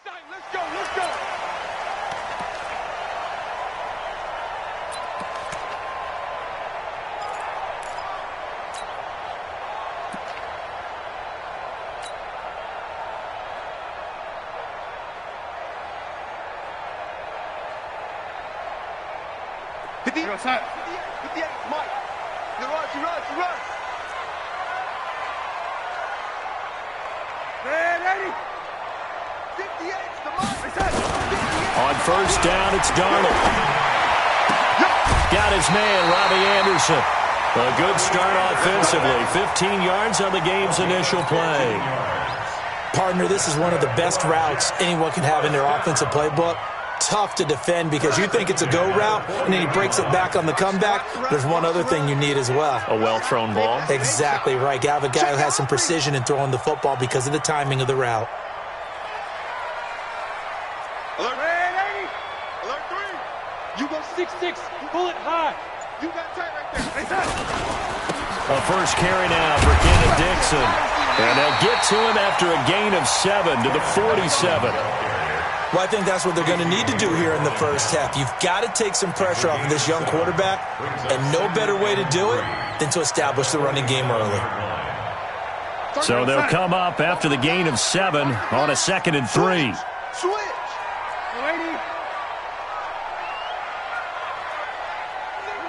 Let's go, let's go. Outside. 58, Mike. You run. Man, Eddie. 58's the Mike. On first down, it's Darnold. Got his man, Robbie Anderson. A good start offensively. 15 yards on the game's initial play. Partner, this is one of the best routes anyone can have in their offensive playbook. Tough to defend because you think it's a go route, and then he breaks it back on the comeback. There's one other thing you need as well. A well-thrown ball. Exactly right. You have a guy who has some precision in throwing the football because of the timing of the route. Alert, man, 80. Alert 3. You go 6-6. Pull it high. You got tight right there. A first carry now for Kenneth Dixon. And they'll get to him after a gain of 7 to the 47. Well, I think that's what they're going to need to do here in the first half. You've got to take some pressure off of this young quarterback, and no better way to do it than to establish the running game early. So they'll come up after the gain of 7 on a 2nd and 3. Switch. Lady.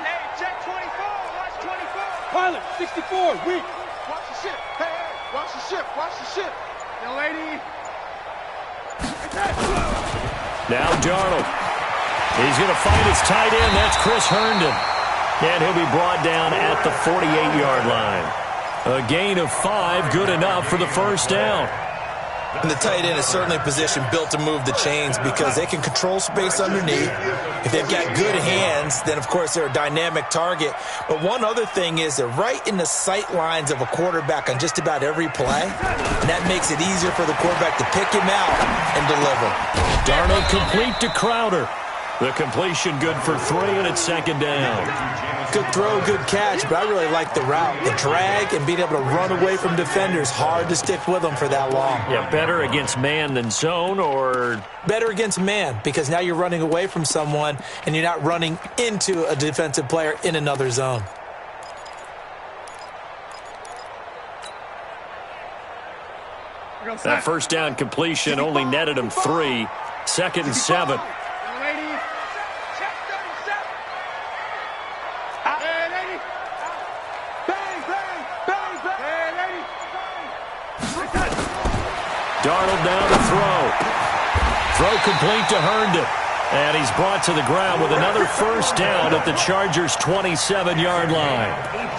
Hey, check 24. Watch 24. Pilot, 64. Weak. Watch the ship. Hey, watch the ship. Watch the ship. Young lady. Now Darnold. He's going to find his tight end. That's Chris Herndon. And he'll be brought down at the 48-yard line. A gain of 5, good enough for the first down. And the tight end is certainly a position built to move the chains because they can control space underneath. If they've got good hands, then, of course, they're a dynamic target. But one other thing is they're right in the sight lines of a quarterback on just about every play, and that makes it easier for the quarterback to pick him out and deliver. Darnold complete to Crowder. The completion good for 3, and it's 2nd down. Good throw, good catch, but I really like the route. The drag and being able to run away from defenders, hard to stick with them for that long. Yeah, better against man than zone, or? Better against man, because now you're running away from someone and you're not running into a defensive player in another zone. That first down completion only netted him 3. 2nd and 7. Darnold now to throw. Throw complete to Herndon. And he's brought to the ground with another first down at the Chargers' 27-yard line.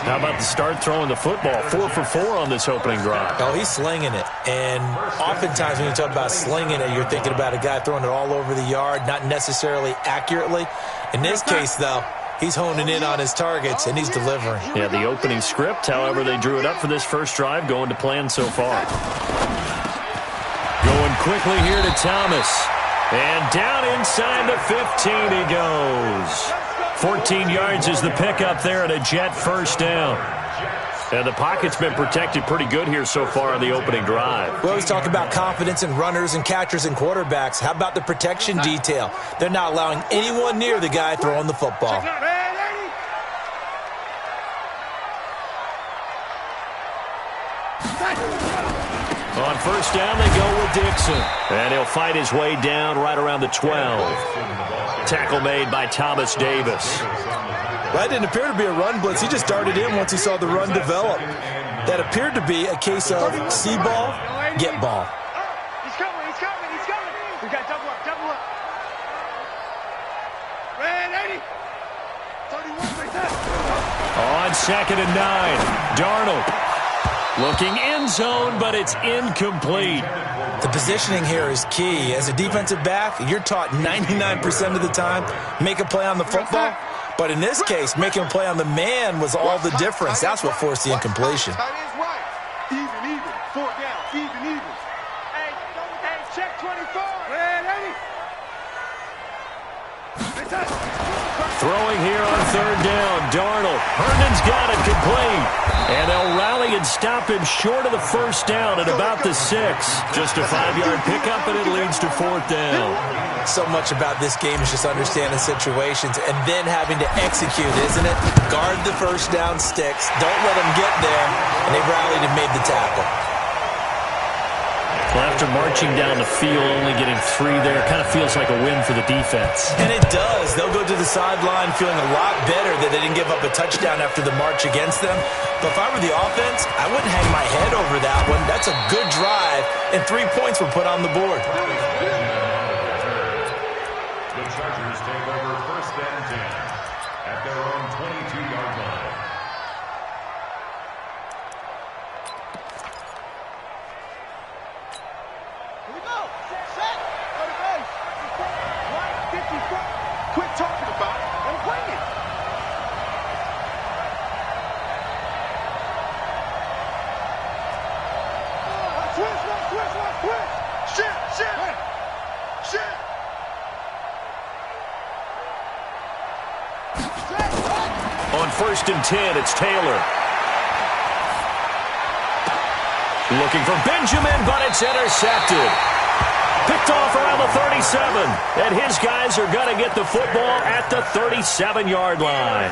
How about the start throwing the football? 4 for 4 on this opening drive. Oh, he's slinging it. And oftentimes when you talk about slinging it, you're thinking about a guy throwing it all over the yard, not necessarily accurately. In this case, though, he's honing in on his targets, and he's delivering. Yeah, the opening script, however they drew it up for this first drive, going to plan so far. Going quickly here to Thomas. And down inside the 15 he goes. 14 yards is the pickup there, and a Jet first down. And the pocket's been protected pretty good here so far on the opening drive. We always talk about confidence in runners and catchers and quarterbacks. How about the protection detail? They're not allowing anyone near the guy throwing the football. On first down, they go with Dixon. And he'll fight his way down right around the 12. Tackle made by Thomas Davis. That didn't appear to be a run blitz. He just darted in once he saw the run develop. That appeared to be a case of see ball, get ball. He's coming. We got double up. Red 80. 31 right there. On 2nd and 9, Darnold. Looking end zone, but it's incomplete. The positioning here is key. As a defensive back, you're taught 99% of the time, make a play on the football. But in this case, making a play on the man was all the difference. That's what forced the incompletion. Even. 4 down. Even. Hey, check 24. Red 80. Throwing here on 3rd down, Darnold. Herndon's got it complete. And they'll rally and stop him short of the first down at about the 6. Just a 5-yard pickup, and it leads to 4th down. So much about this game is just understanding situations and then having to execute, isn't it? Guard the first down sticks. Don't let them get there. And they rallied and made the tackle. Well, after marching down the field, only getting 3 there, kind of feels like a win for the defense. And it does. They'll go to the sideline feeling a lot better that they didn't give up a touchdown after the march against them. But if I were the offense, I wouldn't hang my head over that one. That's a good drive, and 3 points were put on the board. The Chargers take over 1st and 10 at their own 22-yard line. Here we go. Set. Go to base. Right 54. Quit talking about it and bring it. Switch. Shit. On 1st and 10, it's Taylor. Looking for Benjamin, but it's intercepted. Picked off around the 37. And his guys are going to get the football at the 37-yard line.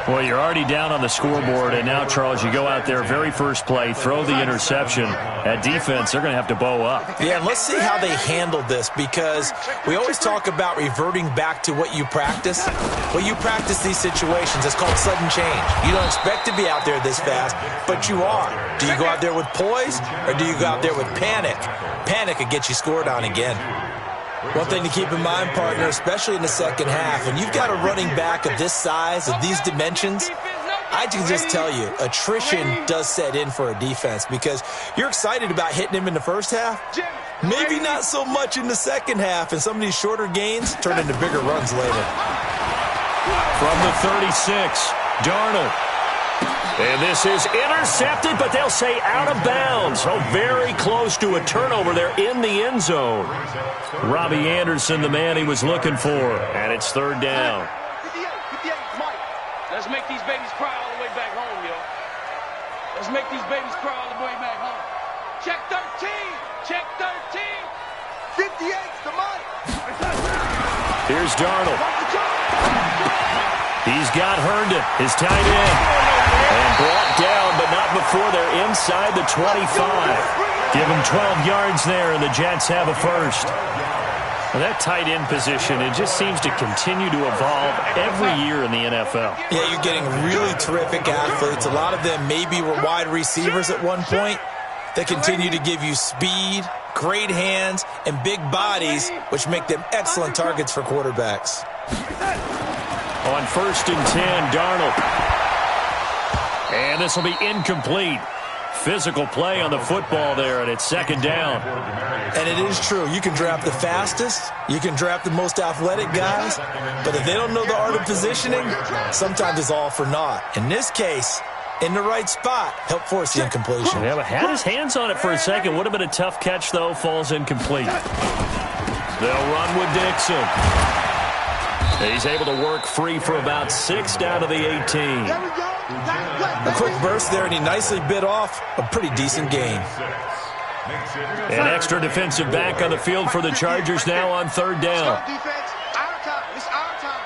Well, you're already down on the scoreboard, and now, Charles, you go out there, very first play, throw the interception. At defense, they're going to have to bow up. Yeah, and let's see how they handled this, because we always talk about reverting back to what you practice. Well, you practice these situations. It's called sudden change. You don't expect to be out there this fast, but you are. Do you go out there with poise, or do you go out there with panic? Panic could get you scored on again. One thing to keep in mind, partner, especially in the second half, when you've got a running back of this size, of these dimensions, I can just tell you, attrition does set in for a defense, because you're excited about hitting him in the first half. Maybe not so much in the second half, and some of these shorter gains turn into bigger runs later. From the 36, Darnold. And this is intercepted, but they'll say out of bounds. So very close to a turnover there in the end zone. Robbie Anderson, the man he was looking for. And it's 3rd down. 58, Mike. Let's make these babies cry all the way back home, yo. Let's make these babies cry all the way back home. Check 13. Check 13. 58's the Mike. Here's Darnold. He's got Herndon, his tight end. And brought down, but not before they're inside the 25. Give them 12 yards there, and the Jets have a first. Well, that tight end position, it just seems to continue to evolve every year in the NFL. Yeah, you're getting really terrific athletes. A lot of them maybe were wide receivers at one point. They continue to give you speed, great hands, and big bodies, which make them excellent targets for quarterbacks. On 1st and 10, Darnold. And this will be incomplete. Physical play on the football there, and it's 2nd down. And it is true. You can draft the fastest. You can draft the most athletic guys. But if they don't know the art of positioning, sometimes it's all for naught. In this case, in the right spot, help force the incompletion. Yeah, but had his hands on it for a second. Would have been a tough catch, though. Falls incomplete. They'll run with Dixon. He's able to work free for about 6 down to the 18. A quick burst there, and he nicely bit off a pretty decent gain. An extra defensive back on the field for the Chargers now on 3rd down. Defense, our time. It's our time.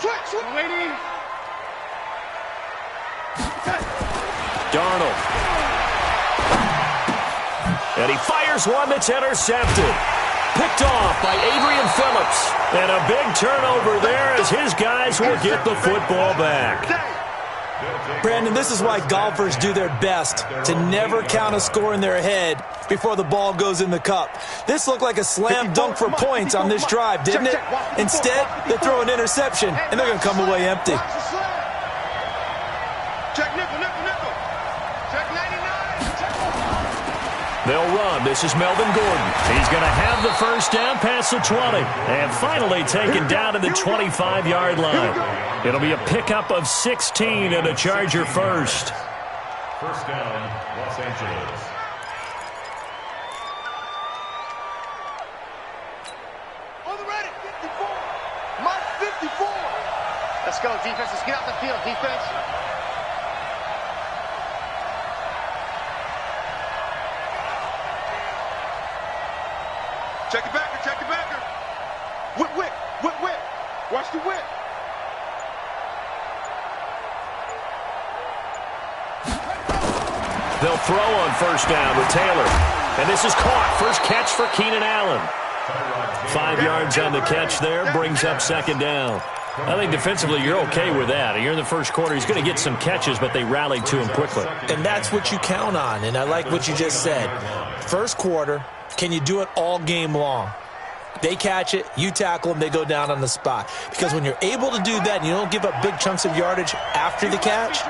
Switch. Waiting. Darnold. And he fires one that's intercepted. Picked off by Adrian Phillips. And a big turnover there as his guys will get the football back. Brandon, this is why golfers do their best to never count a score in their head before the ball goes in the cup. This looked like a slam dunk for points on this drive, didn't it? Instead, they throw an interception, and they're going to come away empty. Check nickel. Check 99. They'll run. This is Melvin Gordon. He's going to have the first down past the 20. And finally taken down to the 25-yard line. It'll be a pickup of 16 and a Charger first. First down, Los Angeles. On the ready, 54. Mike, 54. Let's go, defense. Let's get out the field, defense. Check it backer, check it backer. Whip, whip, whip, whip. Watch the whip. They'll throw on first down with Taylor. And this is caught. First catch for Keenan Allen. 5 yards on the catch there. Brings up second down. I think defensively you're okay with that. You're in the first quarter. He's going to get some catches, but they rallied to him quickly. And that's what you count on. And I like what you just said. First quarter, can you do it all game long? They catch it, you tackle them, they go down on the spot. Because when you're able to do that and you don't give up big chunks of yardage after the catch,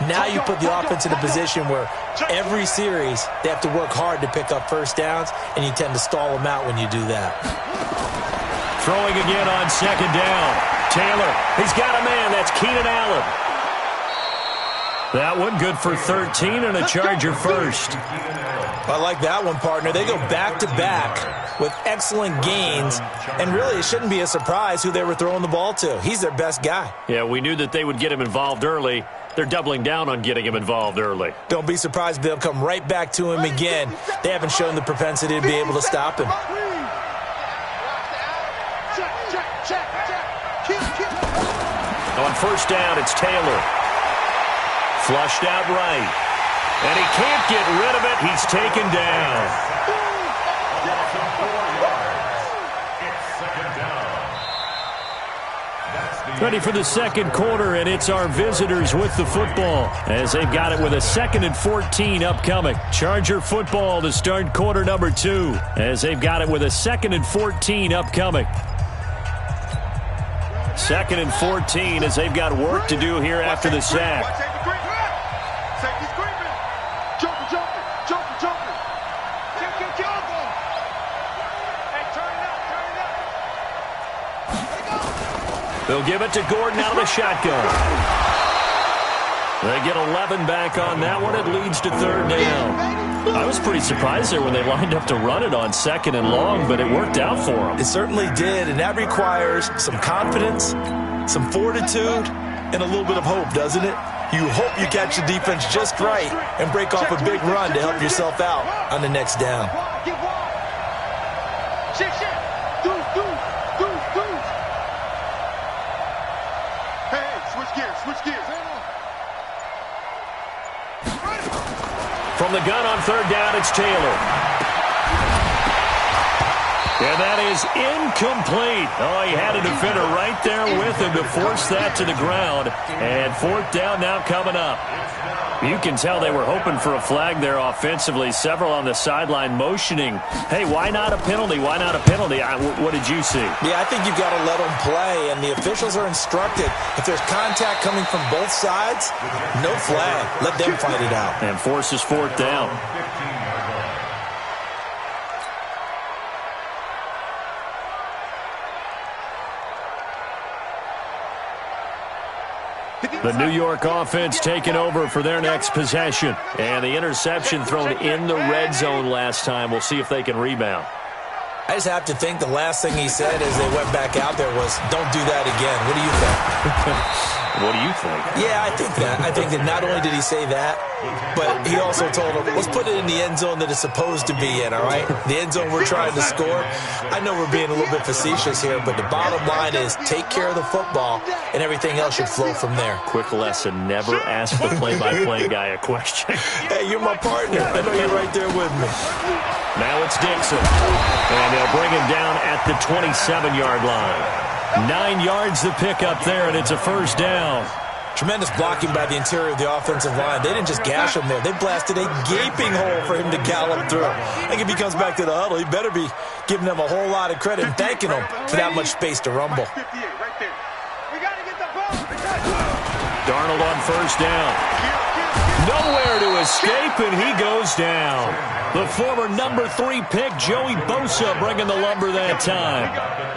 now you put the offense in a position where every series they have to work hard to pick up first downs, and you tend to stall them out when you do that. Throwing again on second down. Taylor, he's got a man. That's Keenan Allen. That one good for 13 and a Charger first. I like that one, partner. They go back-to-back with excellent gains, and really it shouldn't be a surprise who they were throwing the ball to. He's their best guy. Yeah, we knew that they would get him involved early. They're doubling down on getting him involved early. Don't be surprised if they'll come right back to him again. They haven't shown the propensity to be able to stop him. On first down, it's Taylor. Flushed out right. And he can't get rid of it. He's taken down. Ready for the second quarter, and it's our visitors with the football as they've got it with a 2nd and 14 upcoming. Charger football to start quarter number 2 as they've got it with a 2nd and 14 upcoming. 2nd and 14 as they've got work to do here after the sack. They'll give it to Gordon out of the shotgun. They get 11 back on that one. It leads to third down. I was pretty surprised there when they lined up to run it on 2nd and long, but it worked out for them. It certainly did, and that requires some confidence, some fortitude, and a little bit of hope, doesn't it? You hope you catch the defense just right and break off a big run to help yourself out on the next down. From the gun on third down, it's Taylor. And that is incomplete. Oh, he had a defender right there with him to force that to the ground. And fourth down now coming up. You can tell they were hoping for a flag there offensively. Several on the sideline motioning. Hey, why not a penalty? Why not a penalty? What did you see? Yeah, I think you've got to let them play, and the officials are instructed. If there's contact coming from both sides, no flag. Let them fight it out. And forces fourth down. The New York offense taking over for their next possession. And the interception thrown in the red zone last time. We'll see if they can rebound. I just have to think the last thing he said as they went back out there was, don't do that again. What do you think? What do you think? Yeah, I think that. I think that not only did he say that, but he also told them, let's put it in the end zone that it's supposed to be in, all right? The end zone we're trying to score. I know we're being a little bit facetious here, but the bottom line is take care of the football, and everything else should flow from there. Quick lesson, never ask the play-by-play guy a question. Hey, you're my partner. I know you're right there with me. Now it's Dixon. And they'll bring him down at the 27-yard line. 9 yards the pick up there, and it's a first down. Tremendous blocking by the interior of the offensive line. They didn't just gash him there. They blasted a gaping hole for him to gallop through. I think if he comes back to the huddle, he better be giving them a whole lot of credit and thanking them for that much space to rumble. Darnold on first down. Nowhere to escape, and he goes down. The former number 3 pick, Joey Bosa, bringing the lumber that time.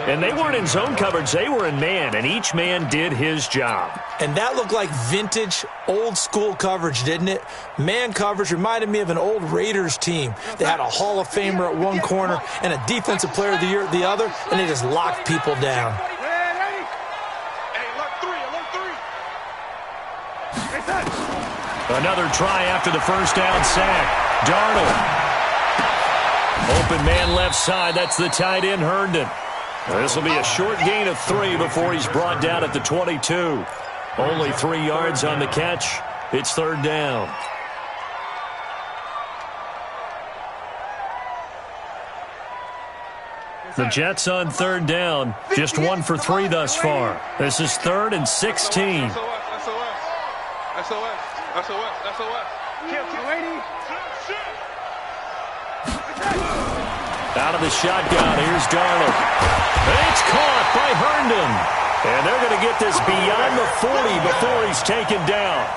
And they weren't in zone coverage. They were in man, and each man did his job. And that looked like vintage, old-school coverage, didn't it? Man coverage reminded me of an old Raiders team. They had a Hall of Famer at one corner and a Defensive Player of the Year at the other, and they just locked people down. Another try after the first down sack. Darnold. Open man left side. That's the tight end, Herndon. This will be a short gain of 3 before he's brought down at the 22. Only 3 yards on the catch. It's 3rd down. The Jets on 3rd down. Just 1 for 3 thus far. This is 3rd and 16. Out of the shotgun, here's Darnold. It's caught by Herndon. And they're going to get this beyond the 40 before he's taken down.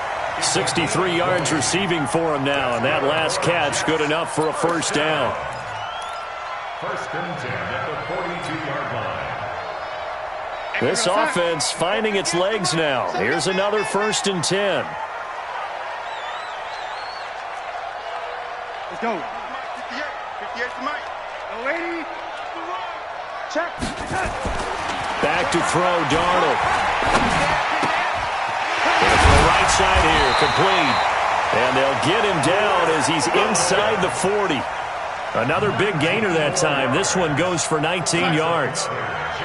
63 yards receiving for him now, and that last catch good enough for a 1st down. 1st and 10 at the 42-yard line. This offense finding its legs now. Here's another 1st and 10. Let's go. 58 to Mike. No lady. Check. Back to throw, Darnold. And to the right side here, complete. And they'll get him down as he's inside the 40. Another big gainer that time. This one goes for 19 yards.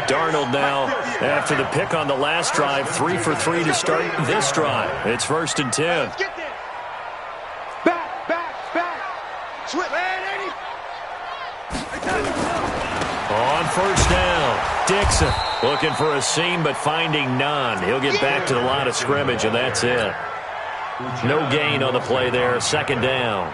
Darnold now, after the pick on the last drive, 3 for 3 to start this drive. It's 1st and 10. On 1st down, Dixon looking for a seam but finding none. He'll get back to the line of scrimmage, and that's it. No gain on the play there, 2nd down.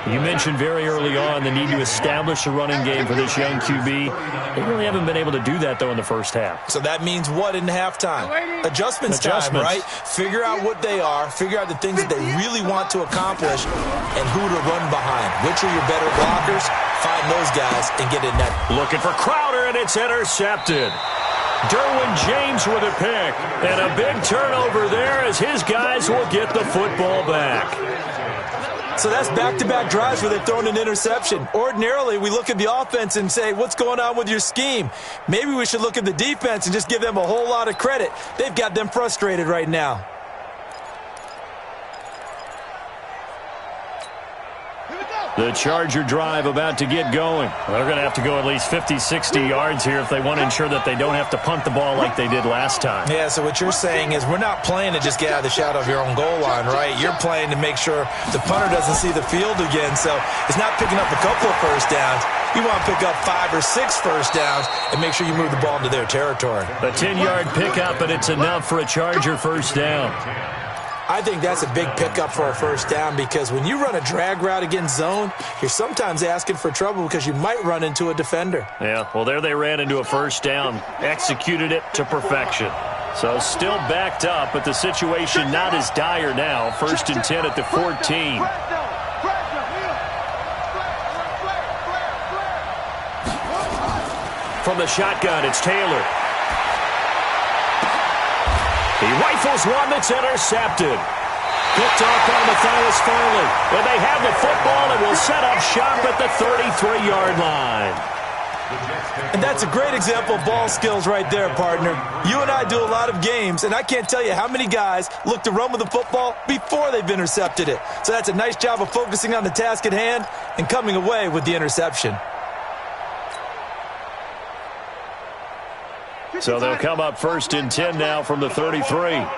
You mentioned very early on the need to establish a running game for this young QB. They really haven't been able to do that, though, in the first half. So that means what in halftime? Adjustments time, right? Figure out what they are, figure out the things that they really want to accomplish, and who to run behind. Which are your better blockers? Find those guys and get in that. Looking for Crowder, and it's intercepted. Derwin James with a pick, and a big turnover there as his guys will get the football back. So that's back-to-back drives where they've thrown an interception. Ordinarily, we look at the offense and say, what's going on with your scheme? Maybe we should look at the defense and just give them a whole lot of credit. They've got them frustrated right now. The Charger drive about to get going. They're going to have to go at least 50, 60 yards here if they want to ensure that they don't have to punt the ball like they did last time. Yeah, so what you're saying is we're not playing to just get out of the shadow of your own goal line, right? You're playing to make sure the punter doesn't see the field again. So it's not picking up a couple of 1st downs. You want to pick up 5 or 6 1st downs and make sure you move the ball into their territory. A 10-yard pickup, and it's enough for a Charger 1st down. I think that's a big pickup for a 1st down because when you run a drag route against zone, you're sometimes asking for trouble because you might run into a defender. Yeah, well, there they ran into a 1st down, executed it to perfection. So still backed up, but the situation not as dire now. 1st and 10 at the 14. From the shotgun, it's Taylor. He rifles one that's intercepted. Picked off by Matthias Farley. And they have the football and will set up shop at the 33-yard line. And that's a great example of ball skills right there, partner. You and I do a lot of games, and I can't tell you how many guys look to run with the football before they've intercepted it. So that's a nice job of focusing on the task at hand and coming away with the interception. So they'll come up 1st and 10 now from the 33. Sponge!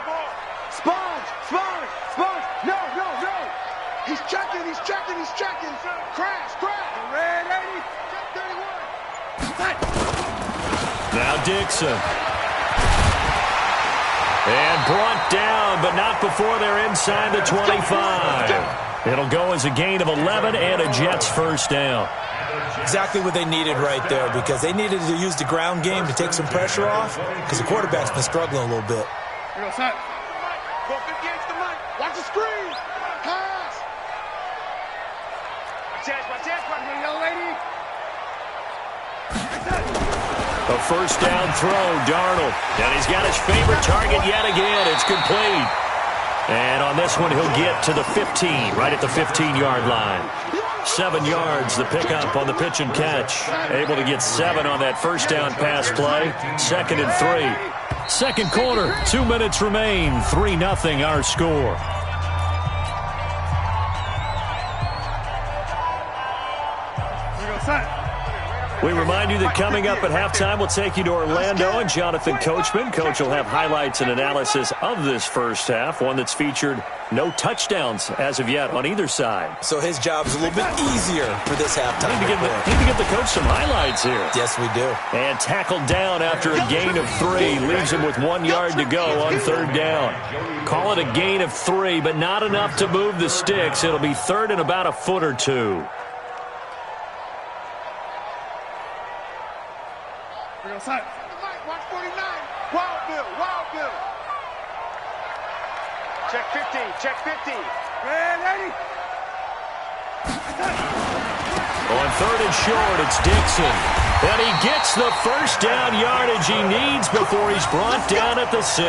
No! He's checking! Crash! Red 80, check 31. Now Dixon. And brought down, but not before they're inside the 25. It'll go as a gain of 11 and a Jets 1st down. Exactly what they needed right there because they needed to use the ground game to take some pressure off because the quarterback's been struggling a little bit. Here goes, son. Go 58 to the mic. Watch the screen. Pass. My chance, young lady. A 1st down throw, Darnold. And he's got his favorite target yet again. It's complete. And on this one, he'll get to the 15, right at the 15-yard line. 7 yards, the pickup on the pitch and catch. Able to get 7 on that 1st down pass play. 2nd and 3. 2nd quarter, 2 minutes remain. 3-0 our score. We remind you that coming up at halftime, we'll take you to Orlando and Jonathan Coachman. Coach will have highlights and analysis of this first half, one that's featured no touchdowns as of yet on either side. So his job's a little bit easier for this halftime. Need to give the coach some highlights here. Yes, we do. And tackled down after a gain of 3. Leaves him with 1 yard to go on third down. Call it a gain of 3, but not enough to move the sticks. It'll be third and about a foot or two. Watch 49. Wild Bill. Check 50. Ready? On third and short, it's Dixon. And he gets the first down yardage he needs before he's brought down at the 6.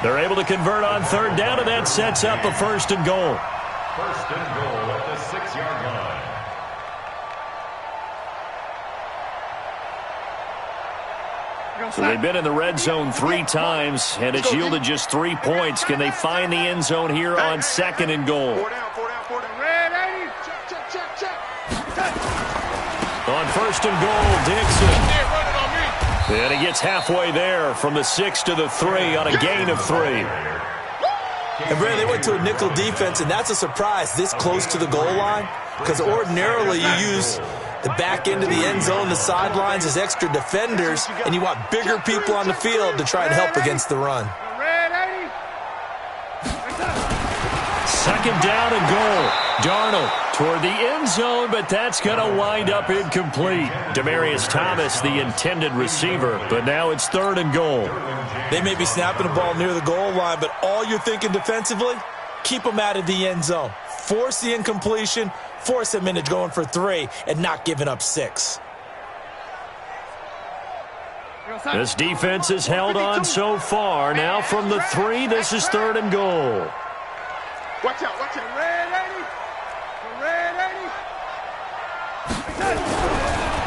They're able to convert on third down, and that sets up a first and goal. First and goal at the 6-yard line. So they've been in the red zone 3 times, and it's yielded just 3 points. Can they find the end zone here on second and goal? 4 down. Ready? Check. On first and goal, Dixon. And he gets halfway there from the 6 to the 3 on a gain of 3. And, Brad, they went to a nickel defense, and that's a surprise this close to the goal line, because ordinarily you use the back end of the end zone, the sidelines as extra defenders, and you want bigger people on the field to try and help against the run. Second down and goal. Darnold toward the end zone, but that's going to wind up incomplete. Demaryius Thomas, the intended receiver, but now it's third and goal. They may be snapping the ball near the goal line, but all you're thinking defensively, keep them out of the end zone. Force the incompletion, force them into going for 3, and not giving up 6. This defense has held on so far. Now from the 3, this is third and goal. Watch out. Ready?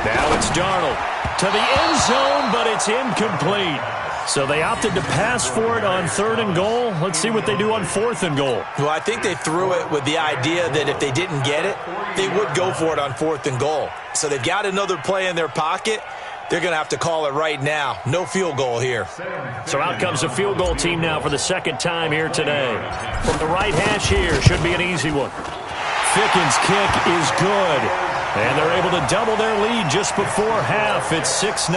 Now it's Darnold to the end zone, but it's incomplete. So they opted to pass for it on third and goal. Let's see what they do on fourth and goal. Well, I think they threw it with the idea that if they didn't get it, they would go for it on fourth and goal. So they've got another play in their pocket. They're going to have to call it right now. No field goal here. So out comes the field goal team now for the second time here today. From the right hash here, should be an easy one. Ficken's kick is good. And they're able to double their lead just before half. It's 6-0.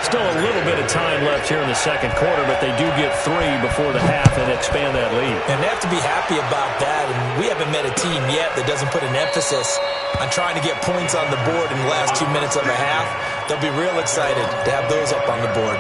Still a little bit of time left here in the second quarter, but they do get 3 before the half and expand that lead. And they have to be happy about that. And we haven't met a team yet that doesn't put an emphasis on trying to get points on the board in the last 2 minutes of a half. They'll be real excited to have those up on the board.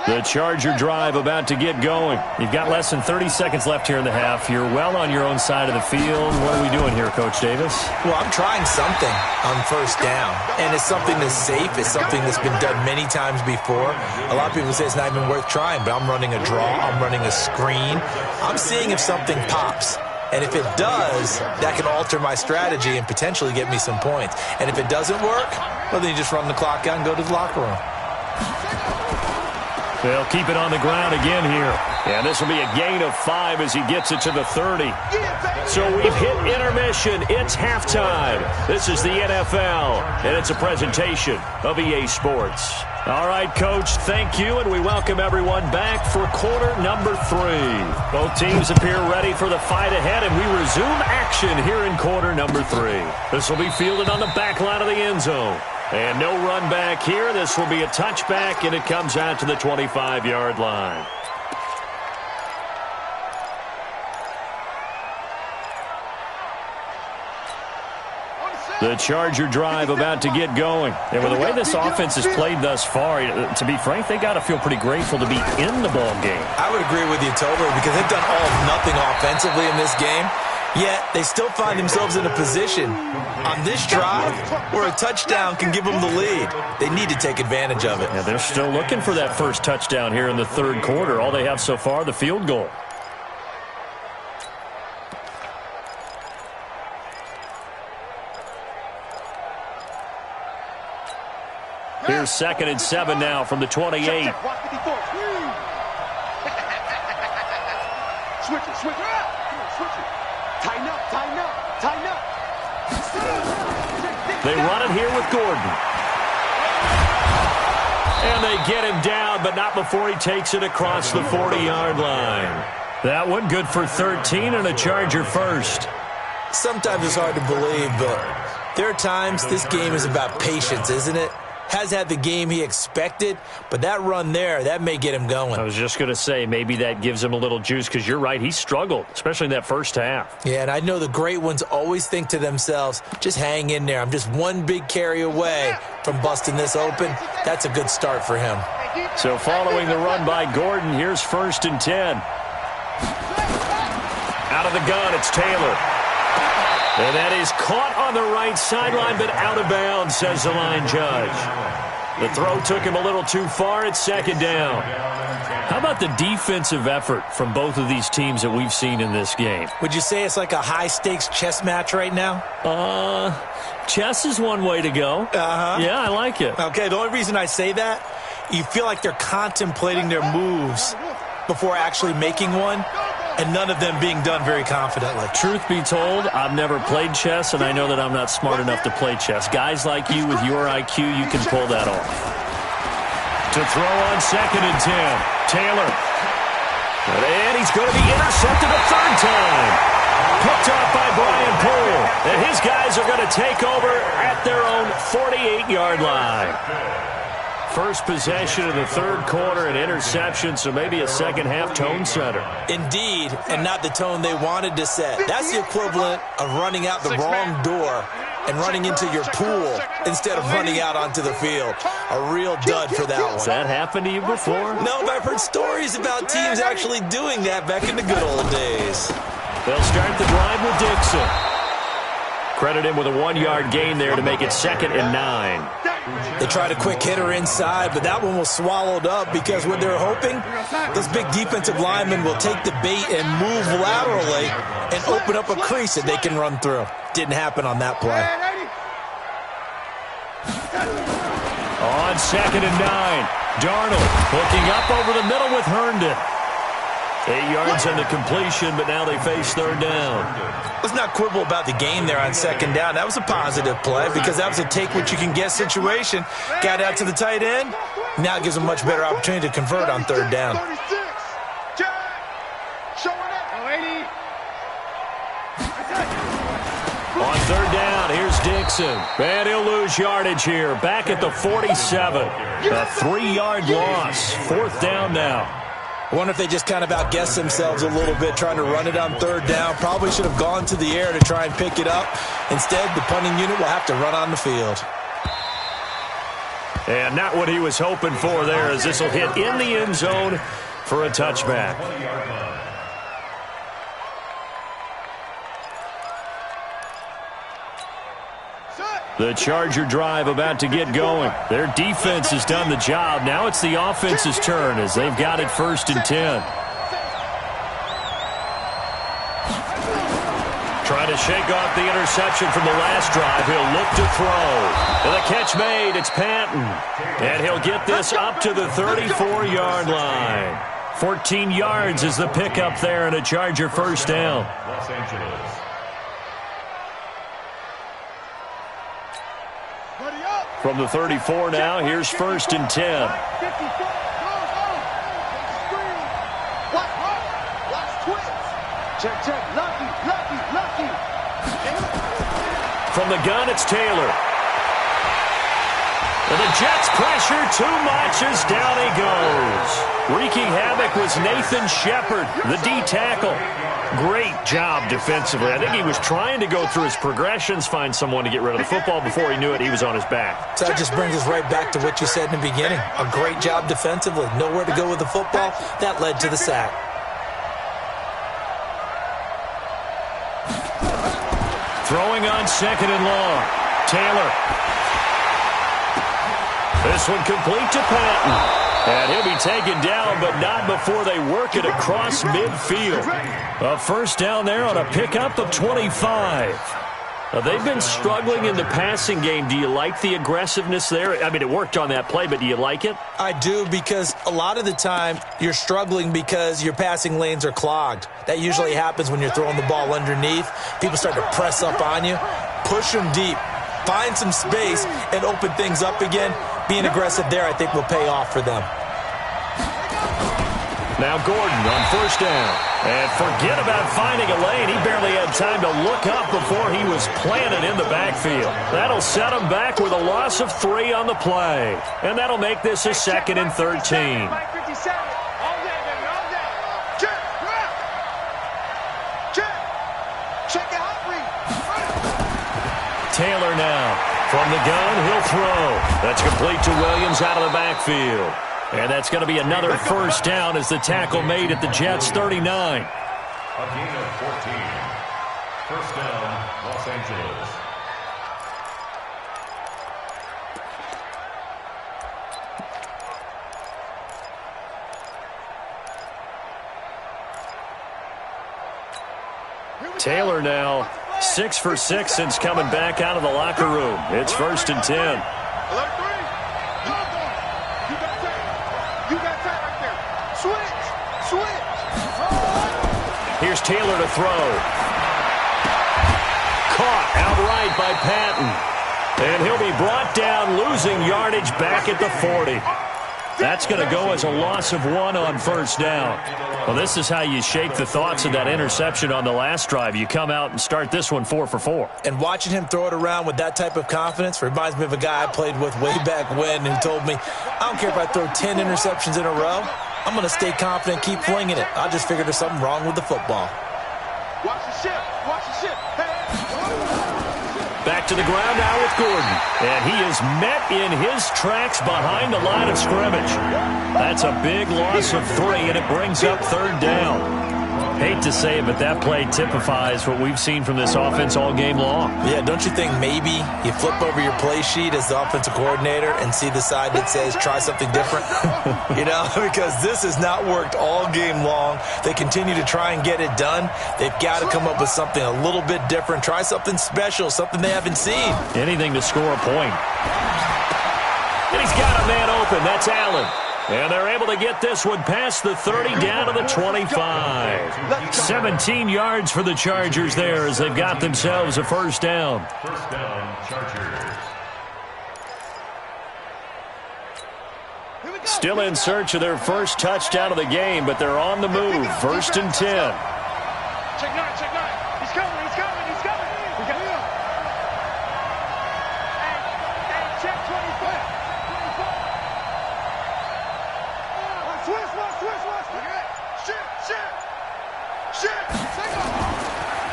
The Charger drive about to get going. You've got less than 30 seconds left here in the half. You're well on your own side of the field. What are we doing here, Coach Davis? Well, I'm trying something on first down, and it's something that's safe. It's something that's been done many times before. A lot of people say it's not even worth trying, but I'm running a draw. I'm running a screen. I'm seeing if something pops. And if it does, that can alter my strategy and potentially get me some points. And if it doesn't work, well, then you just run the clock out and go to the locker room. They'll keep it on the ground again here. And this will be a gain of 5 as he gets it to the 30. So we've hit intermission. It's halftime. This is the NFL, and it's a presentation of EA Sports. All right, Coach, thank you, and we welcome everyone back for quarter number 3. Both teams appear ready for the fight ahead, and we resume action here in quarter number 3. This will be fielded on the back line of the end zone. And no run back here. This will be a touchback, and it comes out to the 25-yard line. The Charger drive about to get going. And with the way this offense has played thus far, to be frank, they got to feel pretty grateful to be in the ball game. I would agree with you totally, because they've done all of nothing offensively in this game. Yet, they still find themselves in a position on this drive where a touchdown can give them the lead. They need to take advantage of it. Yeah, they're still looking for that first touchdown here in the third quarter. All they have so far, the field goal. Here's 2nd and 7 now from the 28. Switch it. Tighten up, tighten up, tighten up. They run it here with Gordon. And they get him down, but not before he takes it across the 40-yard line. That one good for 13 and a Charger first. Sometimes it's hard to believe, but there are times this game is about patience, isn't it? Has had the game he expected, but that run there, that may get him going. I was just going to say, maybe that gives him a little juice, because you're right, he struggled, especially in that first half. Yeah, and I know the great ones always think to themselves, just hang in there. I'm just one big carry away from busting this open. That's a good start for him. So following the run by Gordon, here's 1st and 10. Out of the gun, it's Taylor. And that is caught on the right sideline, but out of bounds, says the line judge. The throw took him a little too far. It's 2nd down. How about the defensive effort from both of these teams that we've seen in this game? Would you say it's like a high-stakes chess match right now? Chess is one way to go. Yeah, I like it. Okay, the only reason I say that, you feel like they're contemplating their moves before actually making one, and none of them being done very confidently. Truth be told, I've never played chess, and I know that I'm not smart enough to play chess. Guys like you with your IQ, you can pull that off. To throw on 2nd and 10, Taylor. And he's going to be intercepted a 3rd time. Picked off by Brian Poole. And his guys are going to take over at their own 48-yard line. First possession of the 3rd quarter, an interception, so maybe a second-half tone setter. Indeed, and not the tone they wanted to set. That's the equivalent of running out the wrong door and running into your pool instead of running out onto the field. A real dud for that one. Has that happened to you before? No, but I've heard stories about teams actually doing that back in the good old days. They'll start the drive with Dixon. Credit him with a 1-yard gain there to make it 2nd and 9. They tried a quick hitter inside, but that one was swallowed up because what they're hoping, this big defensive lineman will take the bait and move laterally and open up a crease that they can run through. Didn't happen on that play. On 2nd and 9, Darnold hooking up over the middle with Herndon. 8 yards on the completion, but now they face 3rd down. Let's not quibble about the gain there on 2nd down. That was a positive play because that was a take-what-you-can-get situation. Got out to the tight end. Now it gives them a much better opportunity to convert on 3rd down. On 3rd down, here's Dixon. And he'll lose yardage here. Back at the 47. A 3-yard loss. 4th down now. I wonder if they just kind of outguessed themselves a little bit trying to run it on 3rd down. Probably should have gone to the air to try and pick it up. Instead, the punting unit will have to run on the field. And not what he was hoping for there, as this will hit in the end zone for a touchback. The Charger drive about to get going. Their defense has done the job. Now it's the offense's turn as they've got it 1st and 10. Trying to shake off the interception from the last drive. He'll look to throw. And the catch made. It's Patton. And he'll get this up to the 34-yard line. 14 yards is the pickup there and a Charger 1st down. Los Angeles. From the 34 now, here's 1st and 10. Lucky. From the gun, it's Taylor. And the Jets pressure too much as down he goes. Wreaking havoc was Nathan Shepard, the D tackle. Great job defensively. I think he was trying to go through his progressions, find someone to get rid of the football. Before he knew it, he was on his back. So that just brings us right back to what you said in the beginning. A great job defensively. Nowhere to go with the football. That led to the sack. Throwing on 2nd and long. Taylor. This one complete to Patton. And he'll be taken down, but not before they work it across midfield. A 1st down there on a pickup of 25. They've been struggling in the passing game. Do you like the aggressiveness there? I mean, it worked on that play, but do you like it? I do, because a lot of the time you're struggling because your passing lanes are clogged. That usually happens when you're throwing the ball underneath. People start to press up on you. Push them deep. Find some space and open things up again. Being aggressive there, I think, will pay off for them. Now Gordon on first down. And forget about finding a lane. He barely had time to look up before he was planted in the backfield. That'll set him back with a loss of 3 on the play. And that'll make this a 2nd and 13. Taylor now. From the gun, he'll throw. That's complete to Williams out of the backfield. And that's going to be another first down as the tackle made at the Jets' 39. A gain of 14. First down, Los Angeles. Taylor now 6 for 6 since coming back out of the locker room. It's 1st and 10. Here's Taylor to throw. Caught outright by Patton. And he'll be brought down, losing yardage back at the 40. That's going to go as a loss of 1 on first down. Well, this is how you shake the thoughts of that interception on the last drive. You come out and start this one 4 for 4. And watching him throw it around with that type of confidence reminds me of a guy I played with way back when who told me, I don't care if I throw 10 interceptions in a row. I'm going to stay confident, keep flinging it. I just figured there's something wrong with the football. Watch the ship. Watch the ship. Back to the ground now with Gordon. And he is met in his tracks behind the line of scrimmage. That's a big loss of 3, and it brings up 3rd down. Hate to say it, but that play typifies what we've seen from this offense all game long. Yeah, don't you think maybe you flip over your play sheet as the offensive coordinator and see the side that says try something different? You know, because this has not worked all game long. They continue to try and get it done. They've got to come up with something a little bit different. Try something special, something they haven't seen. Anything to score a point. And he's got a man open. That's Allen. And they're able to get this one past the 30 down to the 25. 17 yards for the Chargers there as they've got themselves a first down. First down, Chargers. Still in search of their first touchdown of the game, but they're on the move. 1st and 10. Check 9, check 9. He's coming, he's coming, he's coming. Hey, check 24.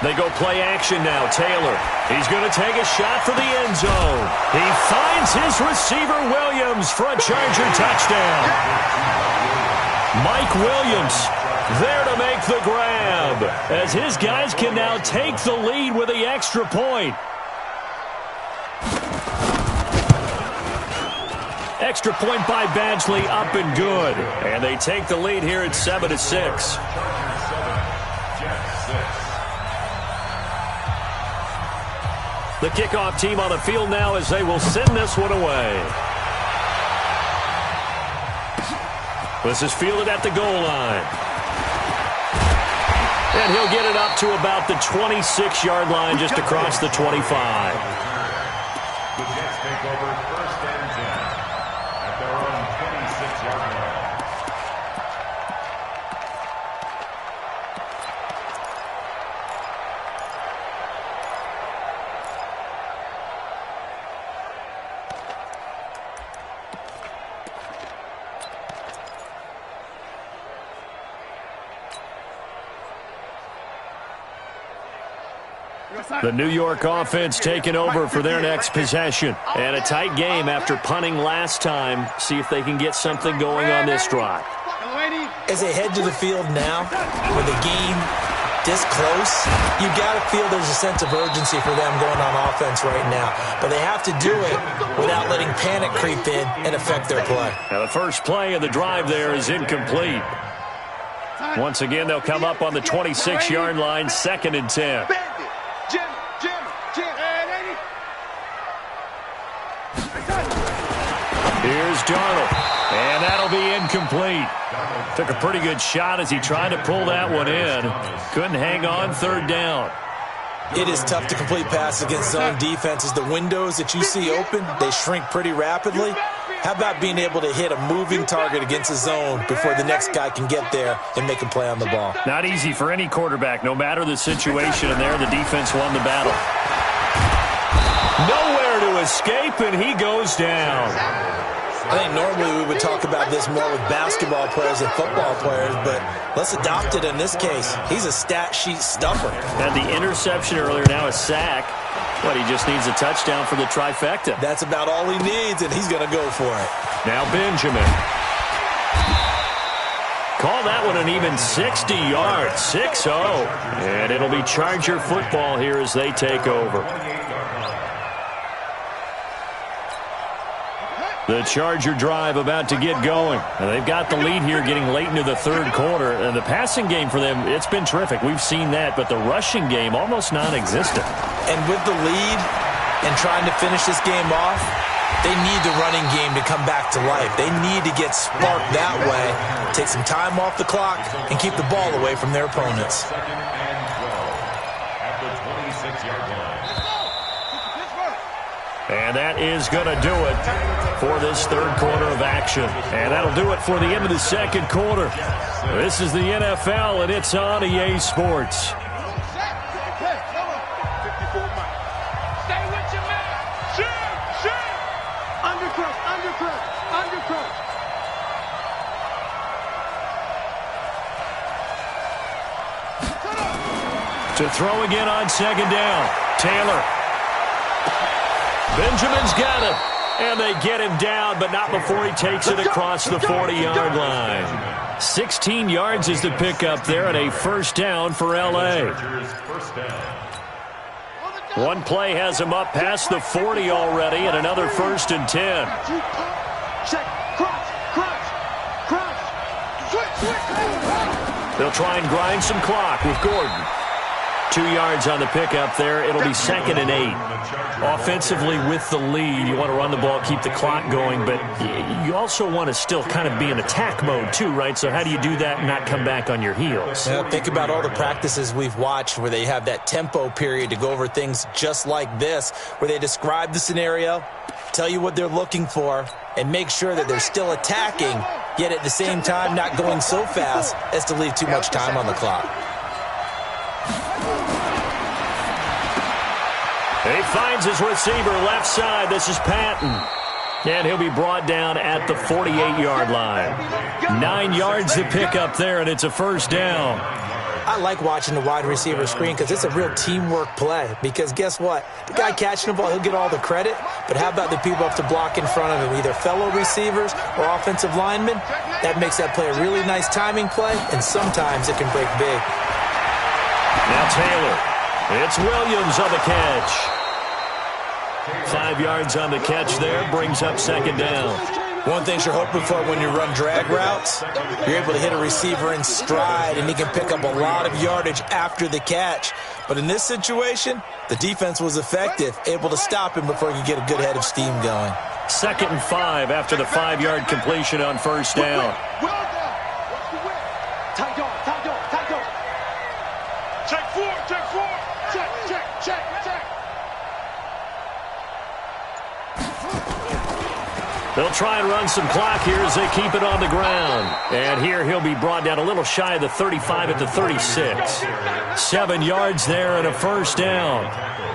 They go play action now. Taylor, he's going to take a shot for the end zone. He finds his receiver, Williams, for a Charger touchdown. Mike Williams there to make the grab, as his guys can now take the lead with the extra point. Extra point by Badgley, up and good. And they take the lead here at 7-6. The kickoff team on the field now as they will send this one away. This is fielded at the goal line. And he'll get it up to about the 26-yard line, just across the 25. The Jets take over 1st and 10 at their own 26-yard line. The New York offense taking over for their next possession. And a tight game after punting last time. See if they can get something going on this drive. As they head to the field now, with the game this close, you got to feel there's a sense of urgency for them going on offense right now. But they have to do it without letting panic creep in and affect their play. Now the first play of the drive there is incomplete. Once again, they'll come up on the 26-yard line, 2nd and 10. Here's Darnold, and that'll be incomplete. Took a pretty good shot as he tried to pull that one in. Couldn't hang on third down. It is tough to complete passes against zone defenses. The windows that you see open, they shrink pretty rapidly. How about being able to hit a moving target against a zone before the next guy can get there and make a play on the ball? Not easy for any quarterback, no matter the situation, and there the defense won the battle. Nowhere to escape, and he goes down. I think normally we would talk about this more with basketball players and football players, but let's adopt it in this case. He's a stat sheet stuffer. Had the interception earlier, now a sack. But he just needs a touchdown for the trifecta. That's about all he needs, and he's going to go for it. Now Benjamin. Call that one an even 60 yards, 6-0. And it'll be Charger football here as they take over. The Charger drive about to get going. And they've got the lead here getting late into the third quarter. And the passing game for them, it's been terrific. We've seen that. But the rushing game, almost non-existent. And with the lead and trying to finish this game off, they need the running game to come back to life. They need to get sparked that way, take some time off the clock, and keep the ball away from their opponents. Second and 12 at the 26-yard line. And that is going to do it for this third quarter of action. And that'll do it for the end of the second quarter. This is the NFL, and it's on EA Sports. To throw again on second down. Taylor. Benjamin's got it. And they get him down, but not before he takes it across the 40-yard line. 16 yards is the pickup there, and a first down for L.A. One play has him up past the 40 already, and another 1st and 10. They'll try and grind some clock with Gordon. 2 yards on the pickup there. It'll be 2nd and 8. Offensively with the lead, you want to run the ball, keep the clock going, but you also want to still kind of be in attack mode too, right? So how do you do that and not come back on your heels? Yeah, think about all the practices we've watched where they have that tempo period to go over things just like this, where they describe the scenario, tell you what they're looking for, and make sure that they're still attacking, yet at the same time not going so fast as to leave too much time on the clock. He finds his receiver left side. This is Patton. And he'll be brought down at the 48-yard line. 9 yards to pick up there, and it's a first down. I like watching the wide receiver screen because it's a real teamwork play. Because guess what? The guy catching the ball, he'll get all the credit. But how about the people up to block in front of him, either fellow receivers or offensive linemen? That makes that play a really nice timing play, and sometimes it can break big. Now Taylor. It's Williams on the catch. 5 yards on the catch there, brings up second down. One thing you're hoping for when you run drag routes, you're able to hit a receiver in stride, and he can pick up a lot of yardage after the catch. But in this situation, the defense was effective, able to stop him before he could get a good head of steam going. 2nd and 5 after the 5-yard completion on first down. Check four. Check. They'll try and run some clock here as they keep it on the ground. And here he'll be brought down a little shy of the 35 at the 36. 7 yards there and a first down.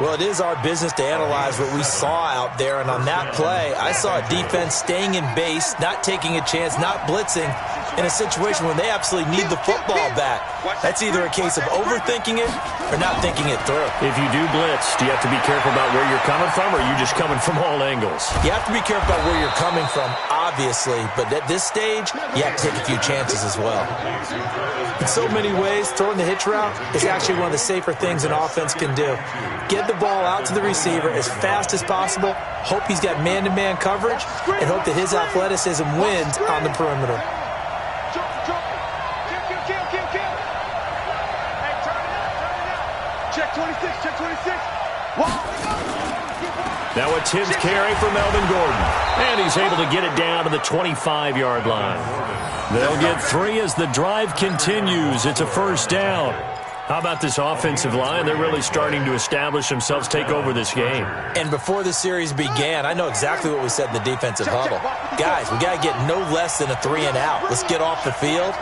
Well, it is our business to analyze what we saw out there. And on that play, I saw a defense staying in base, not taking a chance, not blitzing, in a situation when they absolutely need the football back. That's either a case of overthinking it or not thinking it through. If you do blitz, do you have to be careful about where you're coming from, or are you just coming from all angles? You have to be careful about where you're coming from, obviously, but at this stage, you have to take a few chances as well. In so many ways, throwing the hitch route is actually one of the safer things an offense can do. Get the ball out to the receiver as fast as possible, hope he's got man-to-man coverage, and hope that his athleticism wins on the perimeter. Check 26. Now a 10th carry for Melvin Gordon. And he's able to get it down to the 25-yard line. They'll get 3 as the drive continues. It's a first down. How about this offensive line? They're really starting to establish themselves, take over this game. And before the series began, I know exactly what we said in the defensive huddle. Guys, we got to get no less than a 3-and-out. Let's get off the field.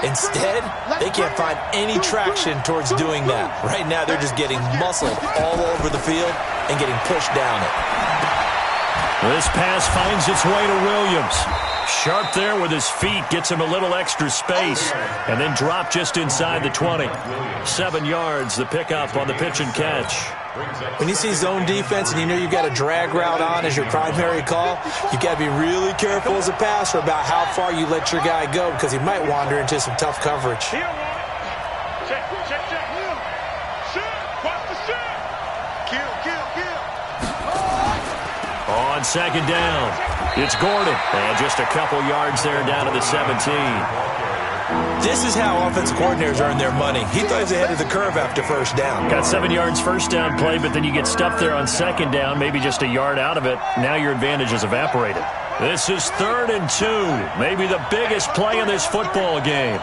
Instead, they can't find any traction towards doing that. Right now, they're just getting muscled all over the field and getting pushed down it. This pass finds its way to Williams. Sharp there with his feet, gets him a little extra space, and then drop just inside the 20. 7 yards, the pickup on the pitch and catch. When you see zone defense and you know you've got a drag route on as your primary call, you've got to be really careful as a passer about how far you let your guy go because he might wander into some tough coverage. On second down, it's Gordon. And just a couple yards there down to the 17. This is how offensive coordinators earn their money. He thought he was ahead of the curve after first down. Got 7 yards first down play, but then you get stuffed there on second down, maybe just a yard out of it. Now your advantage is evaporated. This is 3rd and 2, maybe the biggest play in this football game.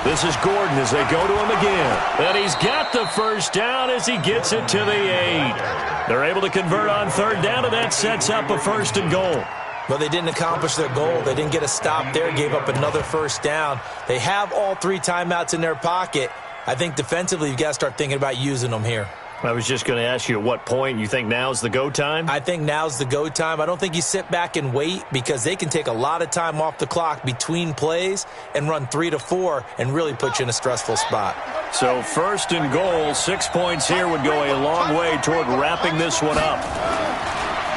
This is Gordon as they go to him again. And he's got the first down as he gets it to the 8. They're able to convert on 3rd down, and that sets up a 1st and goal. Well, they didn't accomplish their goal. They didn't get a stop there, gave up another first down. They have all 3 timeouts in their pocket. I think defensively you've got to start thinking about using them here. I was just going to ask you at what point you think now's the go time? I think now's the go time. I don't think you sit back and wait because they can take a lot of time off the clock between plays and run 3 to 4 and really put you in a stressful spot. So 1st and goal, 6 points here would go a long way toward wrapping this one up.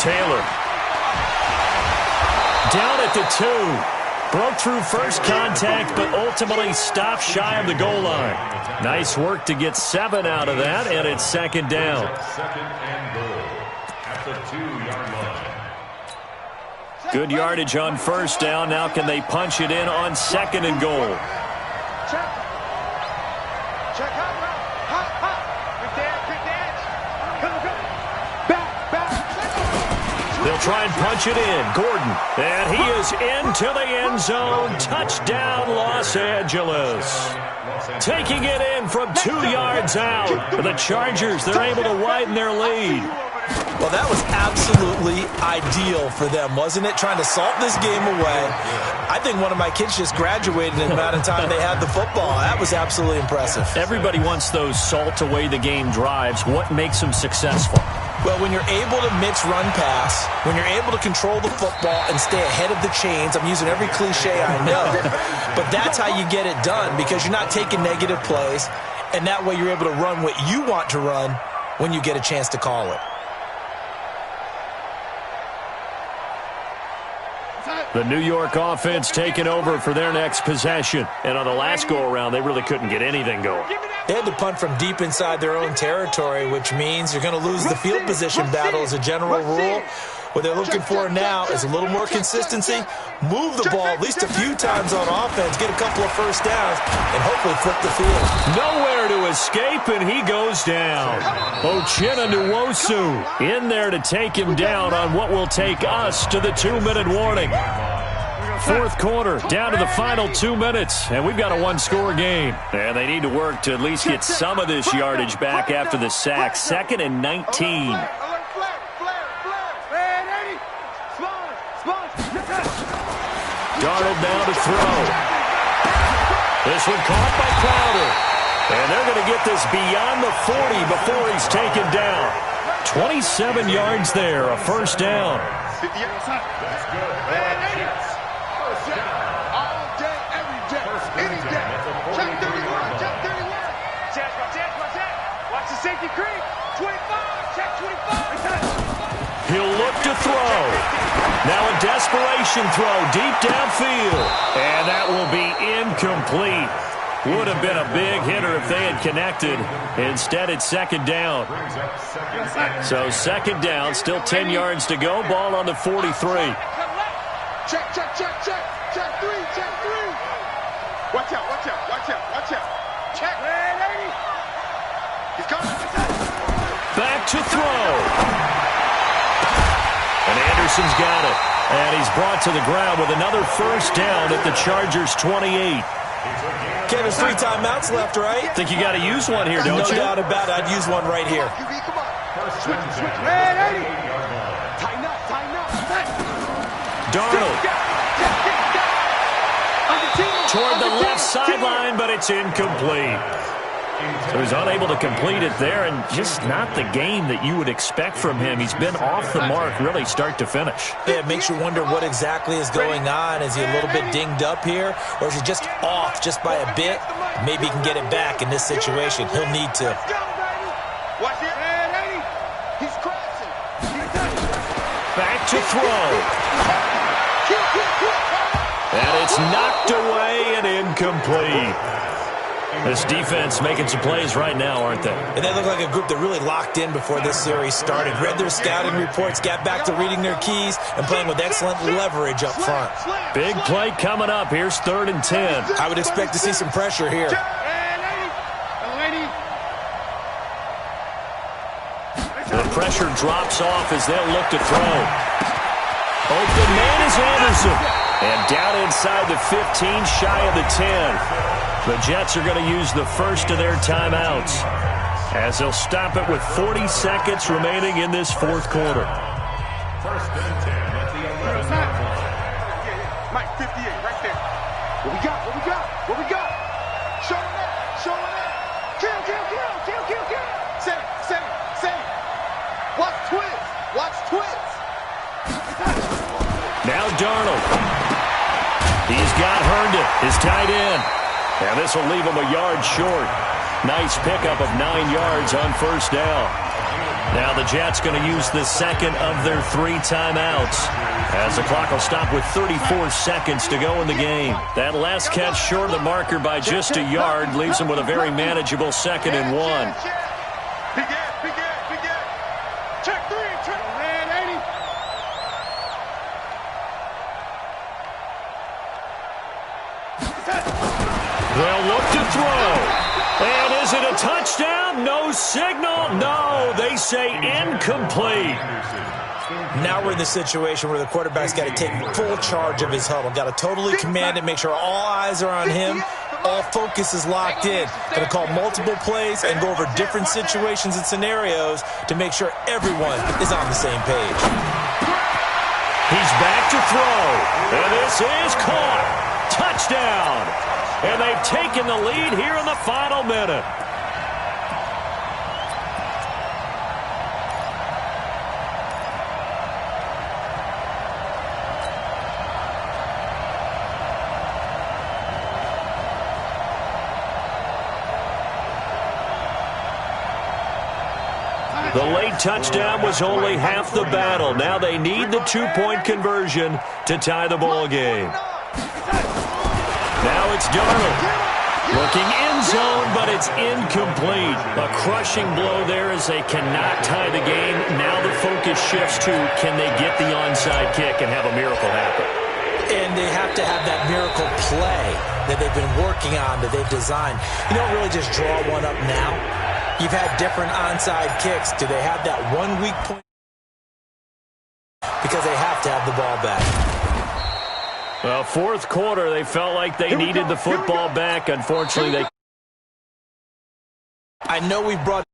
Taylor. Down at the 2. Broke through first contact, but ultimately stopped shy of the goal line. Nice work to get 7 out of that, and it's 2nd down. 2nd and goal at the 2-yard line. Good yardage on 1st down. Now can they punch it in on 2nd and goal? They'll try and punch it in. Gordon. And he is into the end zone. Touchdown, Los Angeles. Taking it in from 2 yards out. The Chargers, they're able to widen their lead. Well, that was absolutely ideal for them, wasn't it? Trying to salt this game away. I think one of my kids just graduated in the amount of time they had the football. That was absolutely impressive. Everybody wants those salt away the game drives. What makes them successful? Well, when you're able to mix run pass, when you're able to control the football and stay ahead of the chains, I'm using every cliche I know, but that's how you get it done because you're not taking negative plays, and that way you're able to run what you want to run when you get a chance to call it. The New York offense taking over for their next possession. And on the last go-around, they really couldn't get anything going. They had to punt from deep inside their own territory, which means you're going to lose the field position battle as a general rule. What they're looking for now is a little more consistency, move the ball at least a few times on offense, get a couple of first downs, and hopefully flip the field. Nowhere to escape, and he goes down. Uchenna Nwosu in there to take him down on what will take us to the 2-minute warning. 4th quarter, down to the final 2 minutes, and we've got a 1-score game. And they need to work to at least get some of this yardage back after the sack. 2nd and 19. Darnold now to throw. This one caught by Crowder. And they're going to get this beyond the 40 before he's taken down. 27 yards there, a first down. That's good. First down. All day, every day, any day. Check 31, check 31. Watch the safety creep. 25, check 25. He'll look to throw. Now a desperation throw deep downfield. And that will be incomplete. Would have been a big hitter if they had connected. Instead, it's 2nd down. So 2nd down, still 10 yards to go. Ball on the 43. Check 3, check 3. Watch out, watch out, watch out, watch out. Check. He's coming. Back to throw. And Anderson's got it. And he's brought to the ground with another first down at the Chargers' 28. Okay, there's 3 timeouts left, right? Think you got to use one here, don't you? No doubt about it. I'd use one right here. Switch. Tighten up. Darnold toward the left sideline, but it's incomplete. So he's unable to complete it there, and just not the game that you would expect from him. He's been off the mark really start to finish. Yeah, it makes you wonder what exactly is going on. Is he a little bit dinged up here, or is he just off just by a bit? Maybe he can get it back in this situation. He'll need to. Watch it. He's crashing. Back to throw. And it's knocked away and incomplete. This defense making some plays right now, aren't they? And they look like a group that really locked in before this series started. Read their scouting reports, got back to reading their keys, and playing with excellent leverage up front. Big play coming up. Here's 3rd and 10. I would expect to see some pressure here. The pressure drops off as they'll look to throw. Open man is Anderson. And down inside the 15, shy of the 10. The Jets are going to use the first of their timeouts as they'll stop it with 40 seconds remaining in this 4th quarter. 1st and 10 at the 11-yard line. Mike, 58, right there. What we got? Show it up. Kill. Say it. Watch twins. Now Darnold. He's got Herndon, his tight end. And this will leave him a yard short. Nice pickup of 9 yards on 1st down. Now the Jets going to use the second of their 3 timeouts as the clock will stop with 34 seconds to go in the game. That last catch short of the marker by just a yard leaves them with a very manageable 2nd and 1. Big ass. Check 3. Red 80. They'll look to throw. And is it a touchdown? No signal. No, they say incomplete. Now we're in the situation where the quarterback's got to take full charge of his huddle. Got to totally command it, make sure all eyes are on him. All focus is locked in. Going to call multiple plays and go over different situations and scenarios to make sure everyone is on the same page. He's back to throw. And this is caught. Touchdown. And they've taken the lead here in the final minute. The late touchdown was only half the battle. Now they need the 2-point conversion to tie the ball game. Now it's Darnold. Looking end zone, but it's incomplete. A crushing blow there as they cannot tie the game. Now the focus shifts to can they get the onside kick and have a miracle happen. And they have to have that miracle play that they've been working on, that they've designed. You don't really just draw one up now. You've had different onside kicks. Do they have that one weak point? Because they have to have the ball back. Well, 4th quarter, they felt like they needed the football back. Unfortunately, they... I know we brought